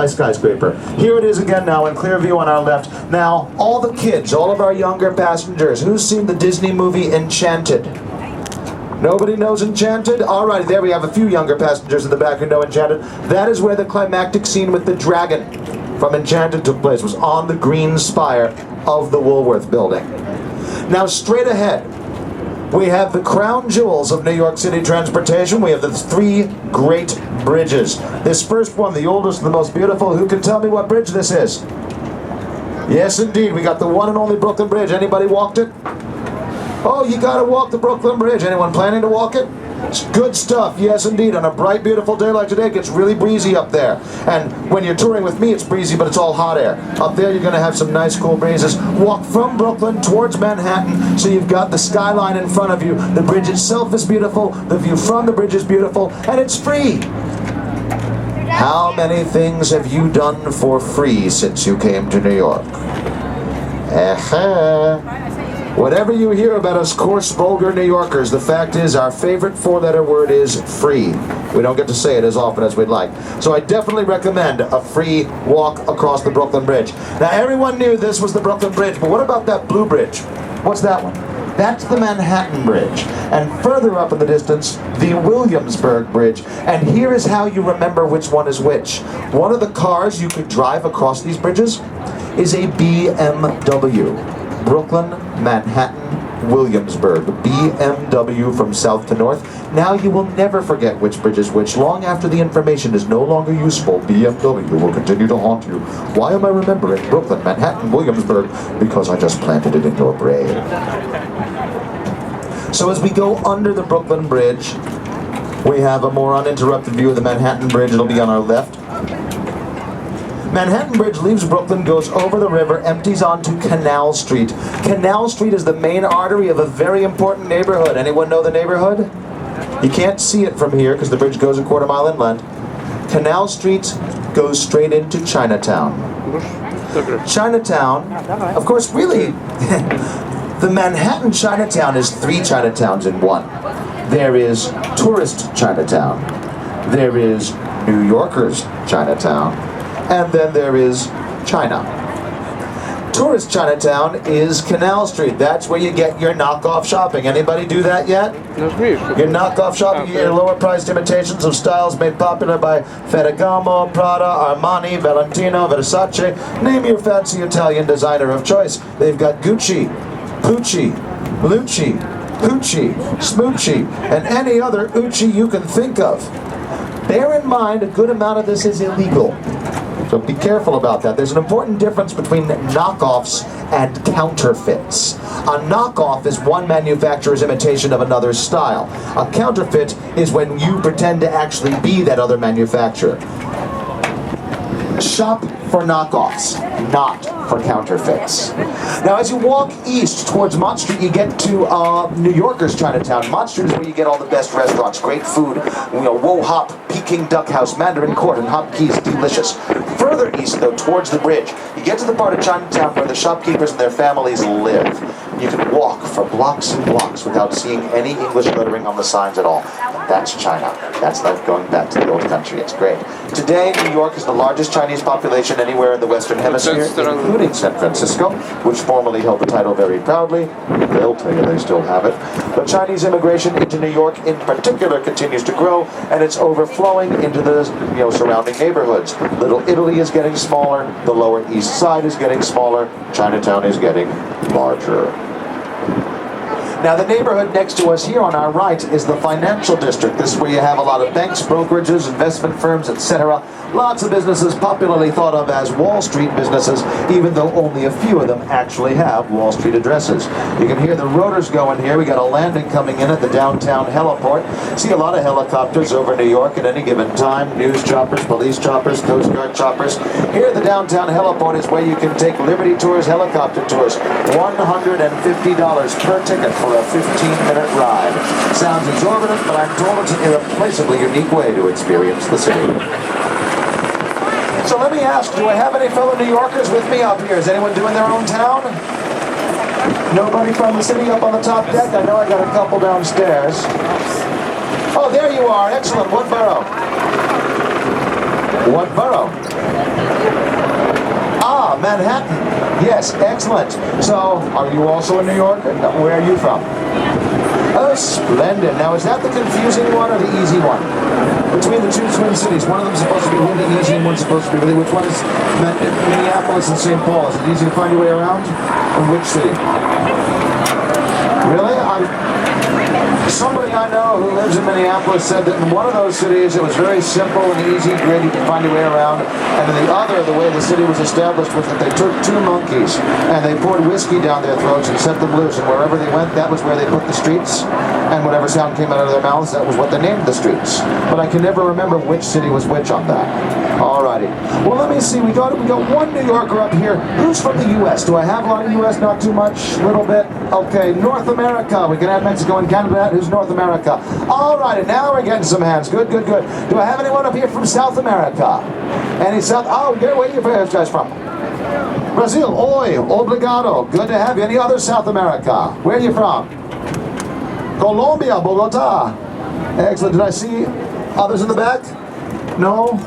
skyscraper. Here it is again now in clear view on our left. Now, all the kids, all of our younger passengers, who's seen the Disney movie Enchanted? Nobody knows Enchanted? Alright, there we have a few younger passengers in the back who know Enchanted. That is where the climactic scene with the dragon from Enchanted took place, was on the green spire of the Woolworth building. Now, straight ahead, we have the crown jewels of New York City transportation. We have the three great bridges. This first one, the oldest and the most beautiful, who can tell me what bridge this is? Yes, indeed, we got the one and only Brooklyn Bridge. Anybody walked it? Oh, you gotta walk the Brooklyn Bridge. Anyone planning to walk it? It's good stuff, yes indeed. On a bright, beautiful day like today, it gets really breezy up there. And when you're touring with me, it's breezy, but it's all hot air. Up there, you're gonna have some nice, cool breezes. Walk from Brooklyn towards Manhattan, so you've got the skyline in front of you. The bridge itself is beautiful, the view from the bridge is beautiful, and it's free. How many things have you done for free since you came to New York? Whatever you hear about us coarse, vulgar New Yorkers, the fact is our favorite four-letter word is free. We don't get to say it as often as we'd like. So I definitely recommend a free walk across the Brooklyn Bridge. Now, everyone knew this was the Brooklyn Bridge, but what about that blue bridge? What's that one? That's the Manhattan Bridge. And further up in the distance, the Williamsburg Bridge. And here is how you remember which one is which. One of the cars you could drive across these bridges is a BMW. Brooklyn, Manhattan, Williamsburg. BMW from south to north. Now you will never forget which bridge is which. Long after the information is no longer useful, BMW will continue to haunt you. Why am I remembering Brooklyn, Manhattan, Williamsburg? Because I just planted it in your brain. So as we go under the Brooklyn Bridge, we have a more uninterrupted view of the Manhattan Bridge. It'll be on our left. Manhattan Bridge leaves Brooklyn, goes over the river, empties onto Canal Street. Canal Street is the main artery of a very important neighborhood. Anyone know the neighborhood? You can't see it from here because the bridge goes a quarter mile inland. Canal Street goes straight into Chinatown. Chinatown, of course, really, the Manhattan Chinatown is three Chinatowns in one. There is tourist Chinatown. There is New Yorkers Chinatown. And then there is China. Tourist Chinatown is Canal Street. That's where you get your knockoff shopping. Anybody do that yet? Your knockoff shopping, you get your lower priced imitations of styles made popular by Ferragamo, Prada, Armani, Valentino, Versace. Name your fancy Italian designer of choice. They've got Gucci, Pucci, Lucci, Pucci, Smoochie, and any other Uchi you can think of. Bear in mind, a good amount of this is illegal. So be careful about that. There's an important difference between knockoffs and counterfeits. A knockoff is one manufacturer's imitation of another's style. A counterfeit is when you pretend to actually be that other manufacturer. Shop for knockoffs, not for counterfeits. Now, as you walk east towards Mott Street, you get to New Yorkers Chinatown. Mott Street is where you get all the best restaurants, great food, Wo Hop, Peking Duck House, Mandarin Court, and Hop Keys, delicious. Further east, though, towards the bridge, you get to the part of Chinatown where the shopkeepers and their families live. You can walk for blocks and blocks without seeing any English lettering on the signs at all. That's China. That's like going back to the old country. It's great. Today, New York is the largest Chinese population anywhere in the Western Hemisphere, including San Francisco, which formerly held the title very proudly. They'll tell you they still have it. But Chinese immigration into New York in particular continues to grow, and it's overflowing into the surrounding neighborhoods. Little Italy is getting smaller, the Lower East Side is getting smaller, Chinatown is getting larger. Now, the neighborhood next to us here on our right is the financial district. This is where you have a lot of banks, brokerages, investment firms, etc. Lots of businesses popularly thought of as Wall Street businesses, even though only a few of them actually have Wall Street addresses. You can hear the rotors going here. We got a landing coming in at the downtown heliport. See a lot of helicopters over New York at any given time. News choppers, police choppers, Coast Guard choppers. Here at the downtown heliport is where you can take Liberty Tours helicopter tours. $150 per ticket for a 15-minute ride. Sounds exorbitant, but I'm told it's an irreplaceably unique way to experience the city. So let me ask, do I have any fellow New Yorkers with me up here? Is anyone doing their own town? Nobody from the city up on the top deck? I know I got a couple downstairs. Oh, there you are. Excellent. What borough? What borough? Ah, Manhattan. Yes, excellent. So, are you also a New Yorker? No, where are you from? Oh, splendid. Now, is that the confusing one or the easy one? Between the two twin cities, one of them is supposed to be really easy and one's supposed to be really... Which one is Minneapolis and St. Paul? Is it easy to find your way around? In which city? Really? Somebody I know who lives in Minneapolis said that in one of those cities it was very simple and easy, grid, you could find your way around. And in the other, the way the city was established was that they took two monkeys and they poured whiskey down their throats and set them loose. And wherever they went, that was where they put the streets. And whatever sound came out of their mouths, that was what they named the streets. But I can never remember which city was which on that. Alrighty. Well, let me see. We got one New Yorker up here. Who's from the U.S.? Do I have a lot of U.S.? Not too much? A little bit? Okay. North America. We can add Mexico and Canada. Who's North America? Alrighty. Now we're getting some hands. Good, good, good. Do I have anyone up here from South America? Any South... Oh, where are you guys from? Brazil. Oi. Obrigado. Good to have you. Any other South America? Where are you from? Colombia. Bogota. Excellent. Did I see others in the back? No?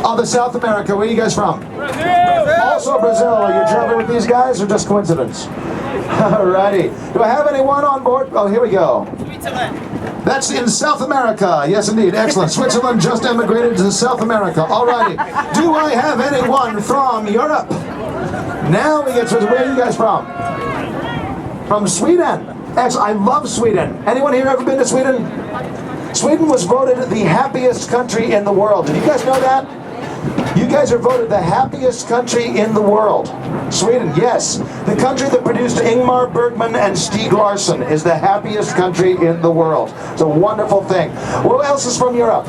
Other South America, where are you guys from? Brazil! Also Brazil. Are you traveling with these guys or just coincidence? Alrighty. Do I have anyone on board? Oh, here we go. Switzerland. That's in South America. Yes, indeed. Excellent. Switzerland just emigrated to South America. Alrighty. Do I have anyone from Europe? Now we get to where are you guys from? From Sweden. Excellent. I love Sweden. Anyone here ever been to Sweden? Sweden was voted the happiest country in the world. Did you guys know that? You guys are voted the happiest country in the world. Sweden, yes. The country that produced Ingmar Bergman and Stieg Larsson is the happiest country in the world. It's a wonderful thing. Who else is from Europe?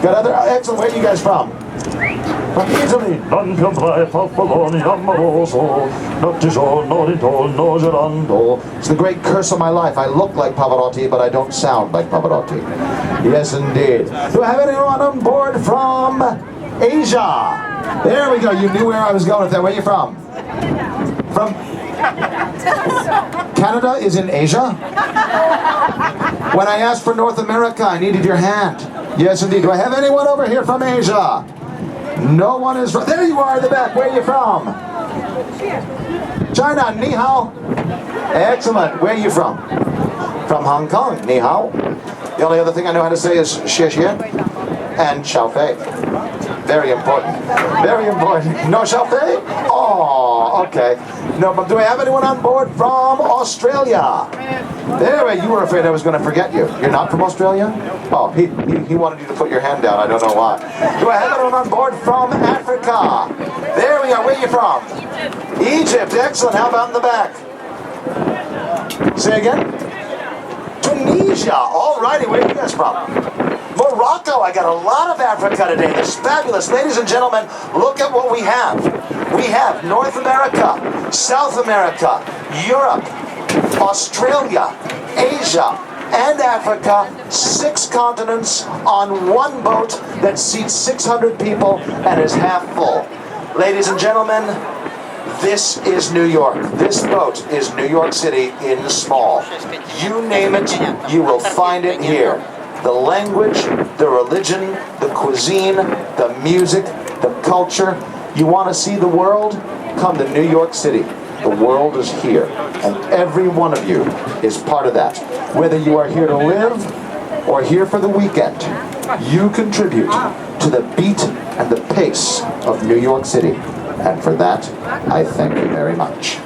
Got other... Excellent. Where are you guys from? From Italy. It's the great curse of my life. I look like Pavarotti, but I don't sound like Pavarotti. Yes, indeed. Do I have anyone on board from Asia? There we go. You knew where I was going with that. Where are you from? From... Canada is in Asia? When I asked for North America, I needed your hand. Yes, indeed. Do I have anyone over here from Asia? No one is from... There you are in the back. Where are you from? China. Ni hao. Excellent. Where are you from? From Hong Kong. Ni hao. The only other thing I know how to say is xie xie and xiao fei. Very important. Very important. No xiao fei? Oh, okay. No, but do I have anyone on board from Australia? There, you were afraid I was going to forget you. You're not from Australia? Oh, he wanted you to put your hand down. I don't know why. Do I have anyone on board from Africa? There we are. Where are you from? Egypt. Excellent. How about in the back? Say again? Tunisia. All righty. Where are you guys from? Morocco. I got a lot of Africa today. This is fabulous. Ladies and gentlemen, look at what we have. We have North America, South America, Europe, Australia, Asia, and Africa, 6 continents on one boat that seats 600 people and is half full. Ladies and gentlemen, this is New York. This boat is New York City in small. You name it, you will find it here. The language, the religion, the cuisine, the music, the culture. You want to see the world? Come to New York City. The world is here, and every one of you is part of that. Whether you are here to live or here for the weekend, you contribute to the beat and the pace of New York City. And for that, I thank you very much.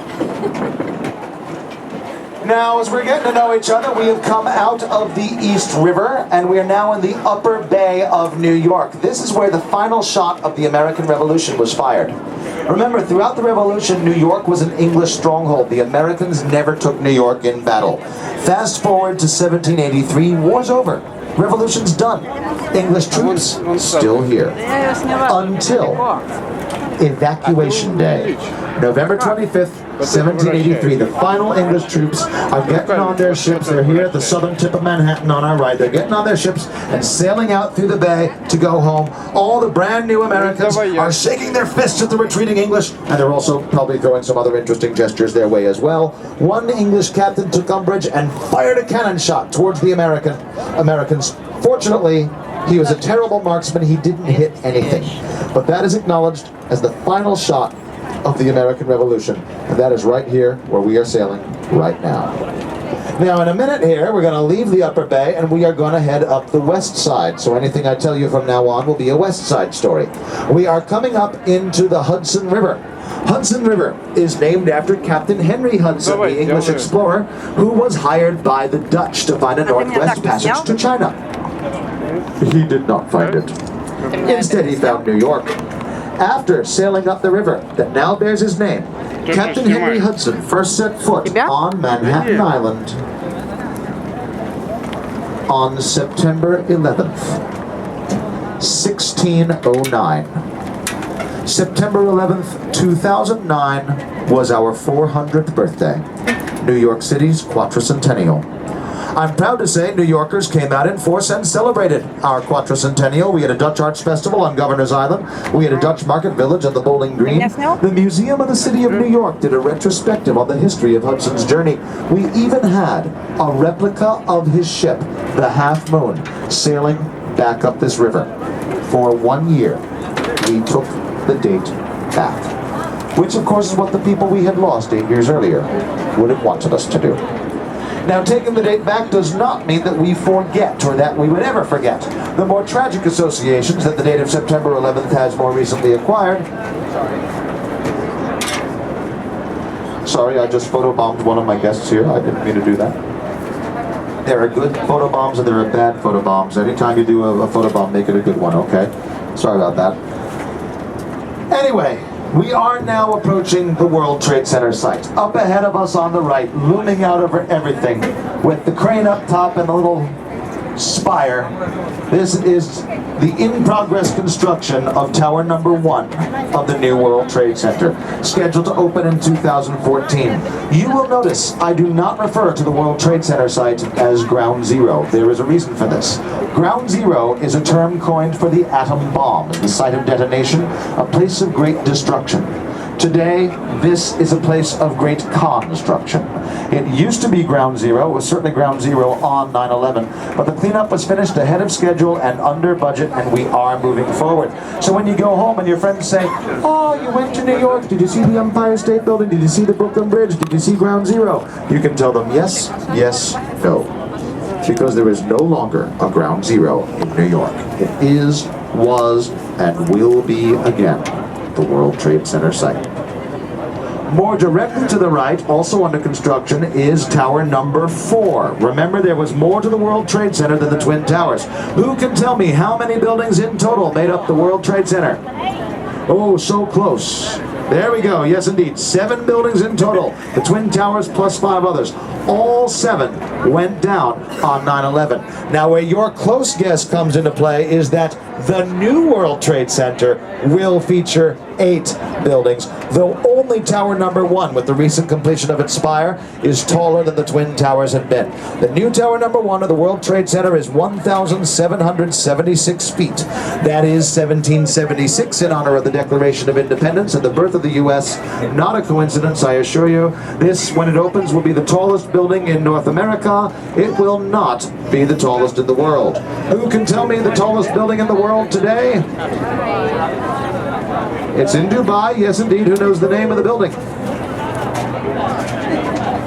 Now, as we're getting to know each other, we have come out of the East River, and we are now in the Upper Bay of New York. This is where the final shot of the American Revolution was fired. Remember, throughout the Revolution, New York was an English stronghold. The Americans never took New York in battle. Fast forward to 1783, war's over. Revolution's done. English troops still here. Until Evacuation Day. November 25th, 1783. The final English troops are getting on their ships. They're here at the southern tip of Manhattan on our right. They're getting on their ships and sailing out through the bay to go home. All the brand new Americans are shaking their fists at the retreating English, and they're also probably throwing some other interesting gestures their way as well. One English captain took umbrage and fired a cannon shot towards the Americans. Fortunately, He was a terrible marksman. He didn't hit anything. But that is acknowledged as the final shot of the American Revolution. And that is right here where we are sailing right now. Now, in a minute here, we're going to leave the Upper Bay and we are going to head up the west side. So anything I tell you from now on will be a west side story. We are coming up into the Hudson River. Hudson River is named after Captain Henry Hudson, the English explorer, who was hired by the Dutch to find a northwest passage to China. He did not find it. Instead, he found New York. After sailing up the river that now bears his name, Captain Henry Hudson first set foot on Manhattan Island on September 11th, 1609. September 11th, 2009 was our 400th birthday, New York City's quadricentennial. I'm proud to say New Yorkers came out in force and celebrated our quadricentennial. We had a Dutch Arts Festival on Governor's Island. We had a Dutch Market Village at the Bowling Green. The Museum of the City of New York did a retrospective on the history of Hudson's journey. We even had a replica of his ship, the Half Moon, sailing back up this river. For 1 year, we took the date back, which of course is what the people we had lost 8 years earlier would have wanted us to do. Now, taking the date back does not mean that we forget or that we would ever forget the more tragic associations that the date of September 11th has more recently acquired. Sorry, I just photobombed one of my guests here. I didn't mean to do that. There are good photobombs and there are bad photobombs. Anytime you do a photobomb, make it a good one, okay? Sorry about that. Anyway, we are now approaching the World Trade Center site. Up ahead of us on the right, looming out over everything, with the crane up top and the little spire. This is the in-progress construction of Tower Number 1 of the New World Trade Center, scheduled to open in 2014. You will notice I do not refer to the World Trade Center site as Ground Zero. There is a reason for this. Ground Zero is a term coined for the atom bomb, the site of detonation, a place of great destruction. Today, this is a place of great construction. It used to be Ground Zero. It was certainly Ground Zero on 9/11, but the cleanup was finished ahead of schedule and under budget, and we are moving forward. So when you go home and your friends say, "Oh, you went to New York, did you see the Empire State Building, did you see the Brooklyn Bridge, did you see Ground Zero?" You can tell them yes, yes, no. Because there is no longer a Ground Zero in New York. It is, was, and will be again the World Trade Center site. More directly to the right, also under construction, is Tower Number 4. Remember, there was more to the World Trade Center than the Twin Towers. Who can tell me how many buildings in total made up the World Trade Center? Oh, so close. There we go. Yes, indeed. 7 buildings in total. The Twin Towers plus 5 others. All 7 went down on 9/11. Now, where your close guess comes into play is that the new World Trade Center will feature 8 buildings, though only Tower Number 1, with the recent completion of its spire, is taller than the Twin Towers have been. The new Tower Number 1 of the World Trade Center is 1,776 feet. That is 1776 in honor of the Declaration of Independence and the birth of the U.S. Not a coincidence, I assure you. This, when it opens, will be the tallest building in North America. It will not be the tallest in the world. Who can tell me the tallest building in the world today? It's in Dubai, yes indeed. Who knows the name of the building?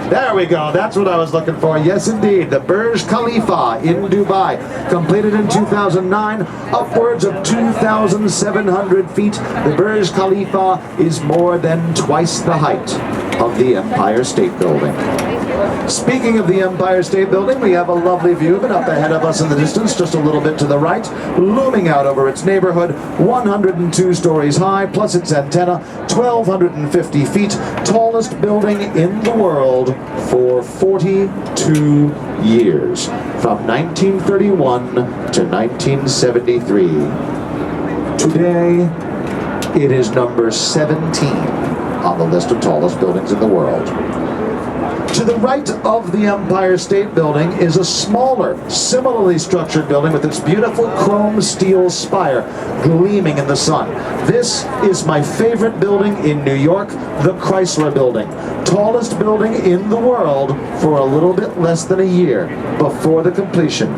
There we go, that's what I was looking for. Yes indeed, the Burj Khalifa in Dubai. Completed in 2009, upwards of 2,700 feet. The Burj Khalifa is more than twice the height of the Empire State Building. Speaking of the Empire State Building, we have a lovely view of it up ahead of us in the distance, just a little bit to the right, looming out over its neighborhood, 102 stories high, plus its antenna, 1,250 feet, tallest building in the world for 42 years, from 1931 to 1973. Today, it is number 17 on the list of tallest buildings in the world. To the right of the Empire State Building is a smaller, similarly structured building with its beautiful chrome steel spire gleaming in the sun. This is my favorite building in New York, the Chrysler Building. Tallest building in the world for a little bit less than a year before the completion